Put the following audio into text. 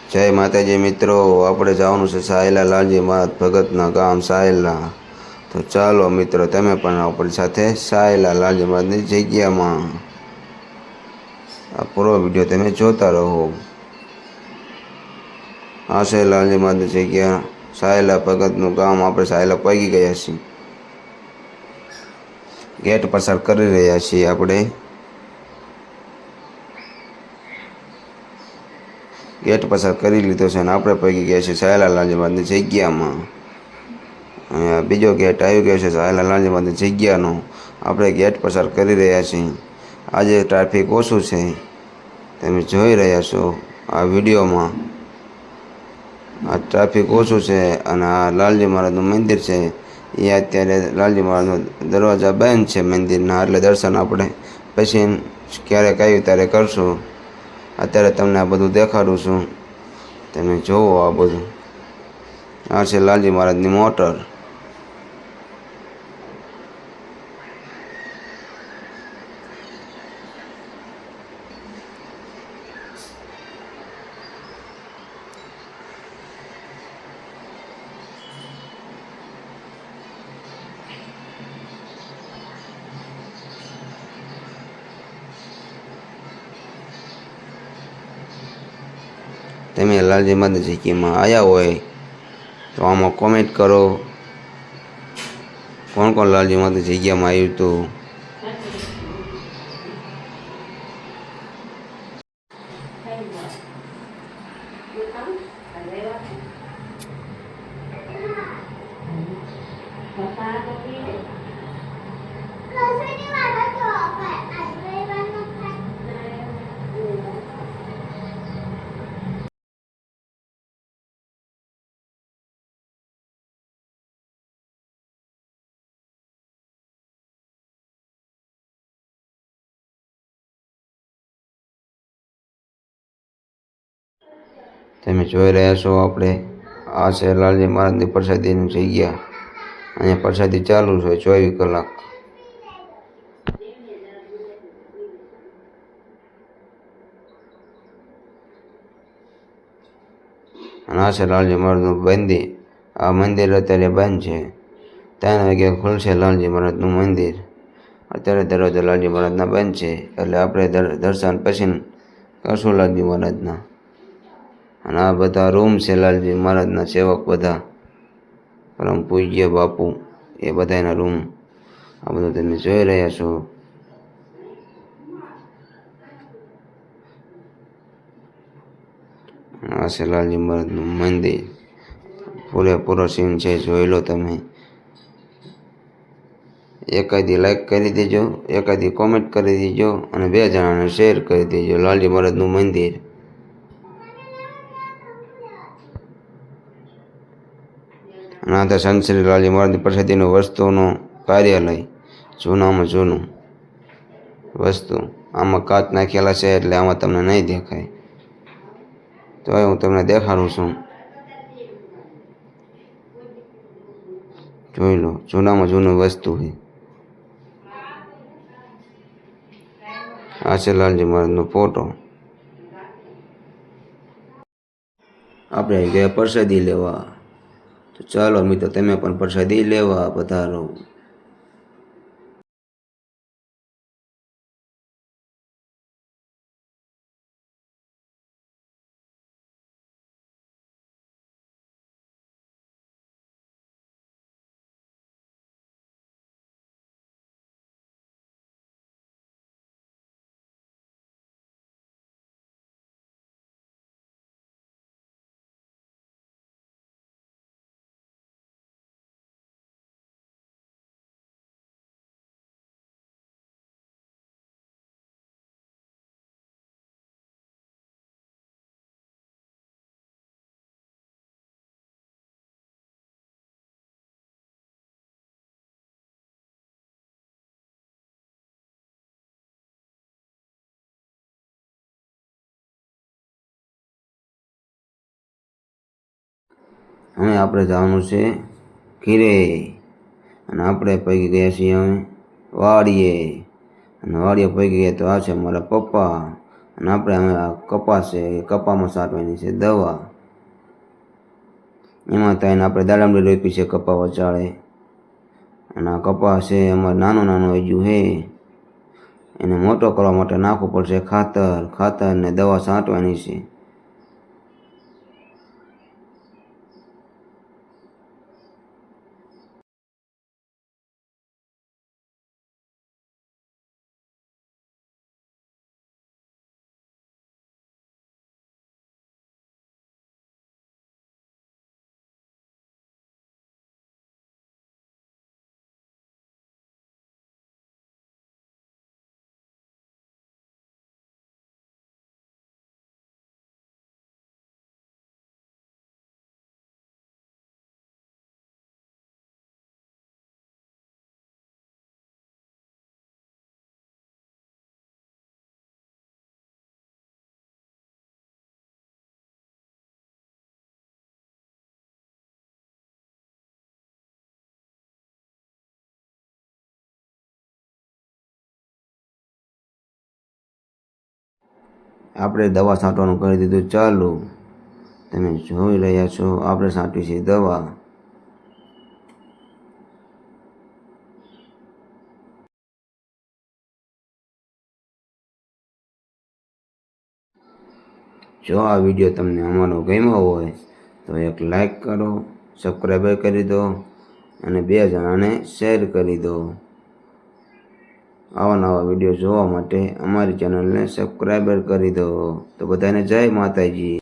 જય માતાજી મિત્રો, આપણે જવાનું છે સાયલા લાલજી મહારાજ ભગતના ગામ સાયલા. તો ચાલો મિત્રો, તમે પણ આપણી સાથે સાયલા લાલજી મહારાજની જગ્યામાં આ પૂરો વિડીયો તમે જોતા રહો. આ છે લાલજી મહારાજની જગ્યા, સાયલા ભગતનું ગામ. આપણે સાયલા પહોંચી ગયા છીએ, ગેટ પસાર કરી રહ્યા છીએ. આપણે ગેટ પસાર કરી લીધો છે અને આપણે પહોંચી ગયા છીએ સાયલા લાલજી મહારાજની જગ્યામાં. અહીંયા બીજો ગેટ આવી ગયો છે સાયલા લાલજી મહારાજની જગ્યાનો. આપણે ગેટ પસાર કરી રહ્યા છીએ. આજે ટ્રાફિક ઓછું છે, તમે જોઈ રહ્યા છો આ વિડીયોમાં. આ ટ્રાફિક ઓછું છે અને આ લાલજી મહારાજનું મંદિર છે. એ અત્યારે લાલજી મહારાજનો દરવાજા બંધ છે મંદિરના, એટલે દર્શન આપણે પછી ક્યારેક આવ્યું ત્યારે કરશું. અત્યારે તમને આ બધું દેખાડું છું, તમે જુઓ આ બધું. આ છે લાલજી મહારાજની મોટર. તમે લાલજી મહારાજની જગ્યામાં આવ્યા હોય તો આમાં કોમેન્ટ કરો, કોણ કોણ લાલજી મહારાજની જગ્યામાં આવ્યું હતું. તમે જોઈ રહ્યા છો આપણે આ છે લાલજી મહારાજની પ્રસાદીની જગ્યા. અહીંયા પ્રસાદી ચાલુ છે 24 કલાક. અને આ છે લાલજી મહારાજનું મંદિર. આ મંદિર અત્યારે બંધ છે, 3 વાગે ખુલશે લાલજી મહારાજનું મંદિર. અત્યારે દરવાજા લાલજી મહારાજના બંધ છે, એટલે આપણે દર્શન પછી કરશું લાલજી મહારાજના. અને આ બધા રૂમ છે લાલજી મહારાજના સેવક બધા, પરમ પૂજ્ય બાપુ એ બધાના રૂમ. આ બધું તમે જોઈ રહ્યા છો. આ છે લાલજી મહારાજનું મંદિર. પૂરેપૂરો સીન છે, જોઈ લો તમે. એકાદી લાઈક કરી દેજો, એકાદી કોમેન્ટ કરી દેજો અને 2 જણાને શેર કરી દેજો. લાલજી મહારાજનું મંદિર. અને આ તો સંત શ્રી લાલજી મહારાજની પ્રસાદીનું વસ્તુનું કાર્યાલય, જૂનામાં જૂનું વસ્તુ. આમાં કાચ નાખેલા છે એટલે આમાં તમને નહીં દેખાય, તો હું તમને દેખાડું છું. જોઈ લો, જૂનામાં જૂનું વસ્તુ છે. આ છે લાલજી મહારાજનો ફોટો. આપણે ગયા પ્રસાદી લેવા, તો ચાલો મિત્રો, તમે પણ પ્રસાદી લેવા પધારો. હવે આપણે જવાનું છે ઘીરે, અને આપણે પહોંચી ગયા છીએ હવે વાડીએ. અને વાડીએ પહોંચી ગયા તો આ છે મારા પપ્પા અને આપણે હવે આ કપા છે એ કપામાં છાંટવાની છે દવા. એમાં તો એને આપણે દાડમડી રોપી છે કપા વચાળે, અને આ કપા છે અમારે નાનો નાનો હજુ છે, એને મોટો કરવા માટે નાખવું પડશે ખાતર ને દવા છાંટવાની છે. આપણે દવા છાંટવાનું કરી દીધું ચાલુ. તમે જોઈ રહ્યા છો આપણે છાંટી છે દવા. જો આ વિડીયો તમને અમારો ગમ્યો હોય તો એક લાઈક કરો, સબસ્ક્રાઈબર કરી દો અને 2 જણાને શેર કરી દો. આવા નવા વિડીયો જોવા માટે અમારી ચેનલને સબસ્ક્રાઈબર કરી દો. તો બધાને જય માતાજી.